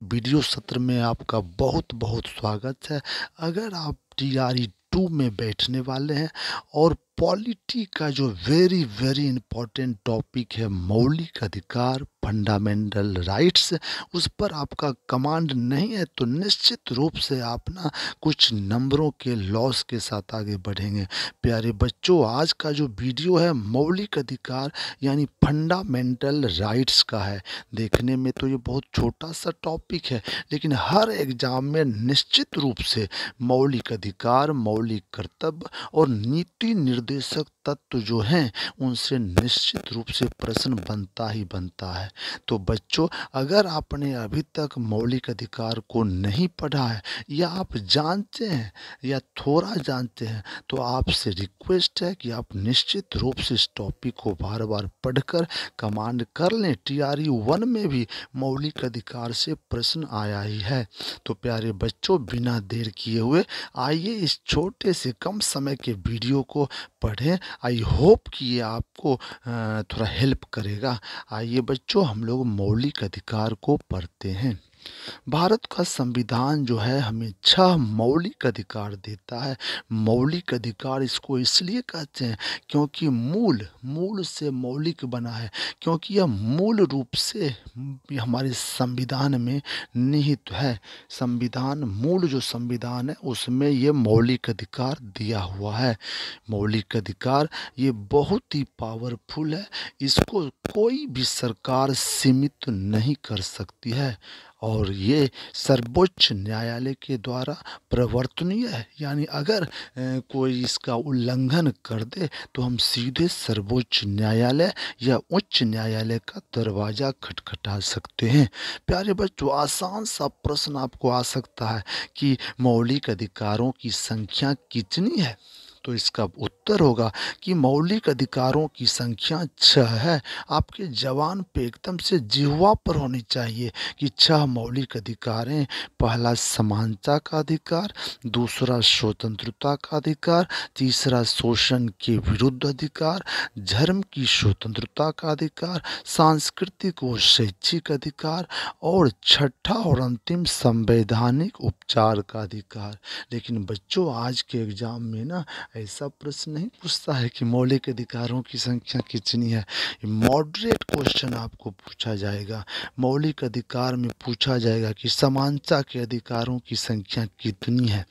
Video सत्र में आपका बहुत बहुत स्वागत है। अगर आप टीआरई 2 में बैठने वाले हैं और पॉलिटी का जो वेरी वेरी इंपॉर्टेंट टॉपिक है मौलिक अधिकार फंडामेंटल राइट्स, उस पर आपका कमांड नहीं है तो निश्चित रूप से आप ना कुछ नंबरों के लॉस के साथ आगे बढ़ेंगे। प्यारे बच्चों, आज का जो वीडियो है मौलिक अधिकार यानी फंडामेंटल राइट्स का है। देखने में तो ये बहुत छोटा सा टॉपिक है, लेकिन हर एग्जाम में निश्चित रूप से मौलिक अधिकार, मौलिक कर्तव्य और नीति निर्देशक तत्व जो हैं उनसे निश्चित रूप से प्रश्न बनता ही बनता है। तो बच्चों, अगर आपने अभी तक मौलिक अधिकार को नहीं पढ़ा है या आप जानते हैं या थोड़ा जानते हैं, तो आपसे रिक्वेस्ट है कि आप निश्चित रूप से इस टॉपिक को बार बार पढ़कर कमांड कर लें। टीआरई 1 में भी मौलिक अधिकार से प्रश्न आया ही है। तो प्यारे बच्चों, बिना देर किए हुए आइए इस छोटे से कम समय के वीडियो को पढ़ें। आई होप कि ये आपको थोड़ा हेल्प करेगा। आइए बच्चों, हम लोग मौलिक अधिकार को पढ़ते हैं। भारत का संविधान जो है हमें 6 मौलिक अधिकार देता है। मौलिक अधिकार इसको इसलिए कहते हैं क्योंकि मूल मूल से मौलिक बना है, क्योंकि यह मूल रूप से हमारे संविधान में निहित है। संविधान, मूल जो संविधान है उसमें ये मौलिक अधिकार दिया हुआ है। मौलिक अधिकार ये बहुत ही पावरफुल है, इसको कोई भी सरकार सीमित नहीं कर सकती है और ये सर्वोच्च न्यायालय के द्वारा प्रवर्तनीय है। यानी अगर कोई इसका उल्लंघन कर दे तो हम सीधे सर्वोच्च न्यायालय या उच्च न्यायालय का दरवाज़ा खटखटा सकते हैं। प्यारे बच्चों, आसान सा प्रश्न आपको आ सकता है कि मौलिक अधिकारों की संख्या कितनी है? तो इसका उत्तर होगा कि मौलिक अधिकारों की संख्या 6 है। आपके जवान पे एकदम से जिह्वा पर होनी चाहिए कि 6 मौलिक अधिकार हैं। पहला समानता का अधिकार, दूसरा स्वतंत्रता का अधिकार, तीसरा शोषण के विरुद्ध अधिकार, धर्म की स्वतंत्रता का अधिकार, सांस्कृतिक और शैक्षिक अधिकार और छठा और अंतिम संवैधानिक उपचार का अधिकार। लेकिन बच्चों, आज के एग्जाम में ना ऐसा प्रश्न नहीं पूछता है कि मौलिक अधिकारों की संख्या कितनी है। मॉडरेट क्वेश्चन आपको पूछा जाएगा। मौलिक अधिकार में पूछा जाएगा कि समानता के अधिकारों की संख्या कितनी है।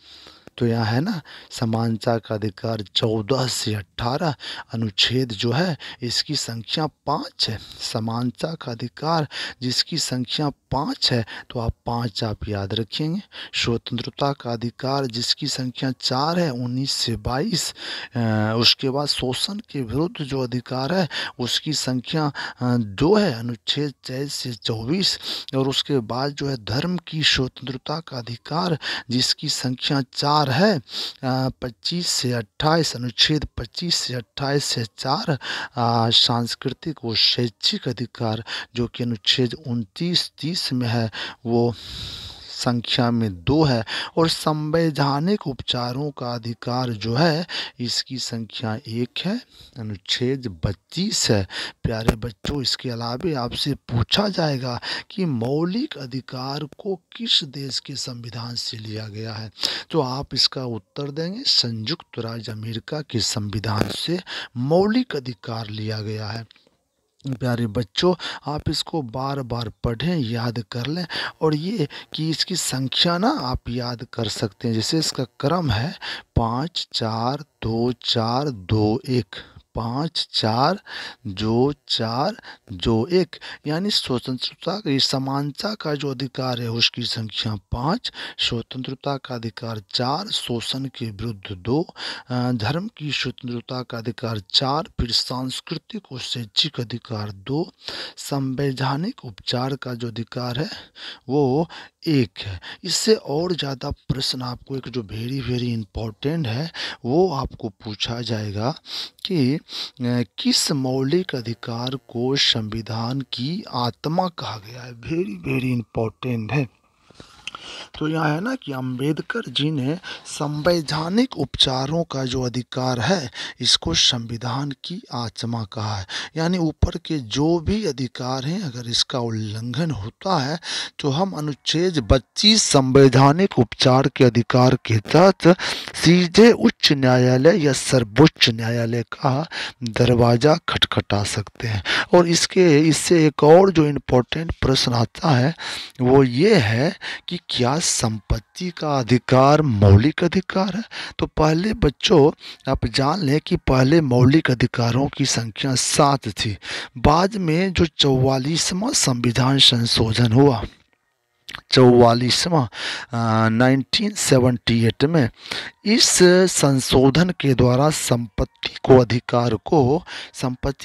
तो यहाँ है ना, समानता का अधिकार 14 से 18 अनुच्छेद जो है इसकी संख्या 5 है। समानता का अधिकार जिसकी संख्या 5 है तो आप 5 आप याद रखेंगे। स्वतंत्रता का अधिकार जिसकी संख्या 4 है, 19 से 22। उसके बाद शोषण के विरुद्ध जो अधिकार है उसकी संख्या 2 है, अनुच्छेद 23 से 24। और उसके बाद जो है धर्म की स्वतंत्रता का अधिकार जिसकी संख्या 4 है, 25 से 28, अनुच्छेद 25 से 28 से 4। सांस्कृतिक और शैक्षिक अधिकार जो कि अनुच्छेद 29-30 में है वो संख्या में 2 है। और संवैधानिक उपचारों का अधिकार जो है इसकी संख्या 1 है, अनुच्छेद 32 है। प्यारे बच्चों, इसके अलावा आपसे पूछा जाएगा कि मौलिक अधिकार को किस देश के संविधान से लिया गया है, तो आप इसका उत्तर देंगे संयुक्त राज्य अमेरिका के संविधान से मौलिक अधिकार लिया गया है। प्यारे बच्चों, आप इसको बार बार पढ़ें, याद कर लें। और ये कि इसकी संख्या ना आप याद कर सकते हैं। जैसे इसका क्रम है 5 4 2 4 2 1, 5 4 जो 4 जो 1। यानी स्वतंत्रता, ये समानता का जो अधिकार है उसकी संख्या 5, स्वतंत्रता का अधिकार 4, शोषण के विरुद्ध 2, धर्म की स्वतंत्रता का अधिकार 4, फिर सांस्कृतिक और शैक्षिक अधिकार 2, संवैधानिक उपचार का जो अधिकार है वो 1 है। इससे और ज़्यादा प्रश्न आपको एक जो वेरी वेरी इम्पोर्टेंट है वो आपको पूछा जाएगा कि किस मौलिक अधिकार को संविधान की आत्मा कहा गया है। वेरी वेरी इम्पोर्टेंट है। तो यहाँ है ना कि अंबेडकर जी ने संवैधानिक उपचारों का जो अधिकार है इसको संविधान की आत्मा कहा है। यानी ऊपर के जो भी अधिकार हैं अगर इसका उल्लंघन होता है तो हम अनुच्छेद 32 संवैधानिक उपचार के अधिकार के तहत सीधे उच्च न्यायालय या सर्वोच्च न्यायालय का दरवाजा खटखटा सकते हैं। और इससे एक और जो इम्पोर्टेंट प्रश्न आता है वो ये है कि क्या संपत्ति का अधिकार मौलिक अधिकार है। तो पहले बच्चों आप जान लें कि पहले मौलिक अधिकारों की संख्या 7 थी। बाद में जो 44वां संविधान संशोधन हुआ 44वां 1978 में, इस संशोधन के द्वारा संपत्ति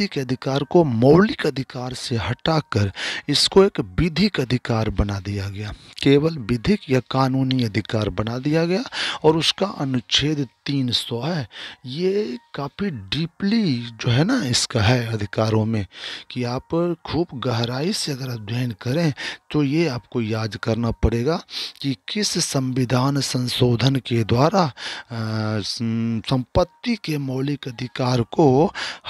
के अधिकार को मौलिक अधिकार से हटाकर इसको एक विधिक अधिकार बना दिया गया। केवल विधिक या कानूनी अधिकार बना दिया गया और उसका अनुच्छेद 300 है। ये काफ़ी डीपली जो है ना इसका है अधिकारों में कि आप खूब गहराई से अगर अध्ययन करें तो ये आपको याद करना पड़ेगा कि किस संविधान संशोधन के द्वारा संपत्ति के मौलिक अधिकार को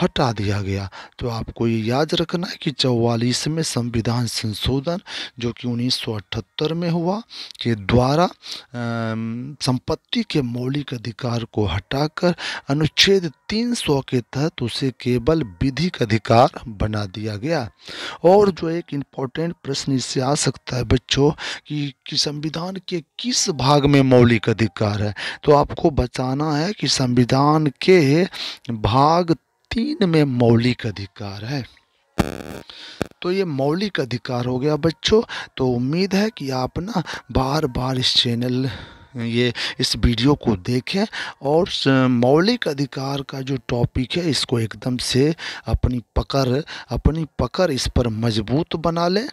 हटा दिया गया। तो आपको ये याद रखना है कि 44वें संविधान संशोधन जो कि 1978 में हुआ के द्वारा संपत्ति के मौलिक अधिकार को हटाकर अनुच्छेद 300 के तहत उसे केवल विधिक अधिकार बना दिया गया। और जो एक इम्पोर्टेंट प्रश्न इससे आ सकता है बच्चों कि संविधान के किस भाग में मौलिक अधिकार है, तो आपको बताना है कि संविधान के भाग 3 में मौलिक अधिकार है। तो ये मौलिक अधिकार हो गया बच्चों। तो उम्मीद है कि आप ना बार बार इस वीडियो को देखें और मौलिक अधिकार का जो टॉपिक है इसको एकदम से अपनी पकड़ इस पर मजबूत बना लें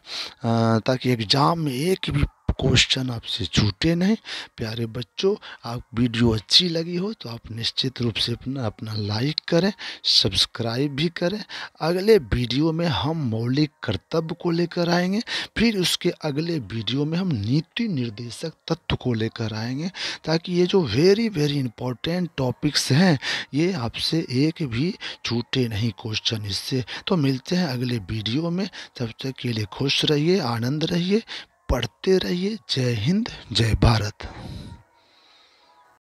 ताकि एग्ज़ाम में एक भी क्वेश्चन आपसे छूटे नहीं। प्यारे बच्चों, आप वीडियो अच्छी लगी हो तो आप निश्चित रूप से अपना लाइक करें, सब्सक्राइब भी करें। अगले वीडियो में हम मौलिक कर्तव्य को लेकर आएंगे, फिर उसके अगले वीडियो में हम नीति निर्देशक तत्व को लेकर आएंगे ताकि ये जो वेरी वेरी इंपॉर्टेंट टॉपिक्स हैं ये आपसे एक भी छूटे नहीं क्वेश्चन इससे। तो मिलते हैं अगले वीडियो में, तब तक के लिए खुश रहिए, आनंद रहिए, पढ़ते रहिए। जय हिंद, जय भारत।